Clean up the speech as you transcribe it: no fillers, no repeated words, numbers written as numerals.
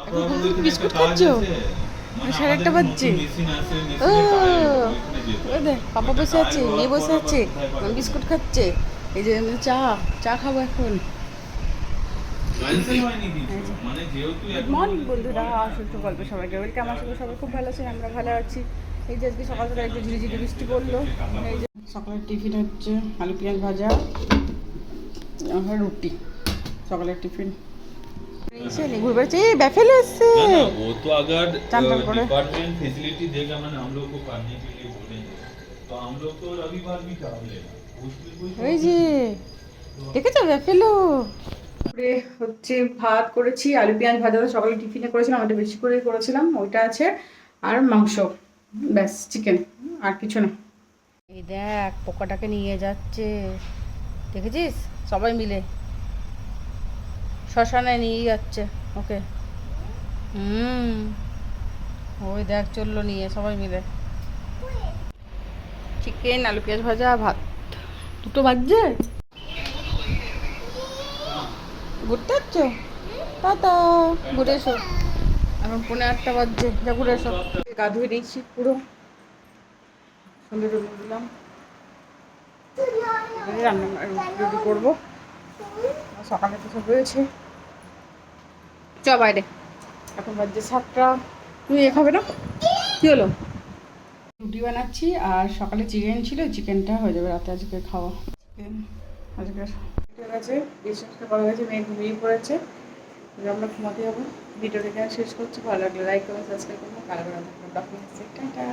এখন তুমি বিস্কুট খাচ্ছ? 1:30 বাজছে। পাপা বসে আছে, মেয়ে বসে আছে, বিস্কুট খাচ্ছে। এই যে চা চা খাবো এখন। গুড মর্নিং বন্ধুরা, সুস্থ গল্প সবাইকে ওয়েলকাম। আমার সঙ্গে সবাই খুব ভালো আছে, আমরা ভালো আছি। এই যে আজকে সকাল সকাল একটু ঝিরিঝিরি বৃষ্টি পড়লো। এই যে সকালের টিফিন হচ্ছে আলু পেঁয়াজ ভাজা আর রুটি। সকালের টিফিন घूर बच्चे बैफेल एसছে वो तो अगर डिपार्टमेंट फैसिलिटी देगा मैंने हम लोग को करने के लिए बोलेंगे तो हम लोग तो रविवार भी कर लेगा उसमें कोई ওই যে দেখেছো ব্যাফেলো করে হচ্ছে। ভাত করেছি, আলু পেঁয়াজ ভাজা সকালে টিফিনে করেছিলাম, ওটা বেশি করে করেছিলাম, ওইটা আছে। আর মাংস, ব্যাস, চিকেন, আর কিছু না। এই দেখ পোকাটাকে নিয়ে যাচ্ছে, দেখেছিস? সবাই মিলে শ্মশানে নিয়ে যাচ্ছে ওকে। ওই দেখ চললো নিয়ে সবাই মিলে। চিকেন, আলু পেঁয়াজ ভাজা, ভাত। 2টো বাজছে। ঘুরতে যাচ্ছ? টাটা, ঘুরে এসো। এখন 8:45 বাজছে, যা ঘুরে এসো। গা ধুয়ে নিয়েছি পুরো, সন্ধ্যে টুকু দিলাম, রান্না রুটি করবো। সকালে তো সব রয়েছে। চ বাইরে, এখন বাজছে 7টা। তুমি এ খাবে না? কি হলো? রুটি বানাচ্ছি আর সকালে চিকেন ছিল, চিকেনটা হয়ে যাবে রাতে আজকে খাওয়া। চিকেন আজকে হয়ে গেছে, ডিসকাসটা করা গেছে, মেয়ে ঘুমিয়ে পড়েছে। আমরা ঘুমাতে যাবো। ভিডিওটা শেষ করছি, ভালো লাগলে লাইক করুন, সাবস্ক্রাইব করুন, কালো টাটা।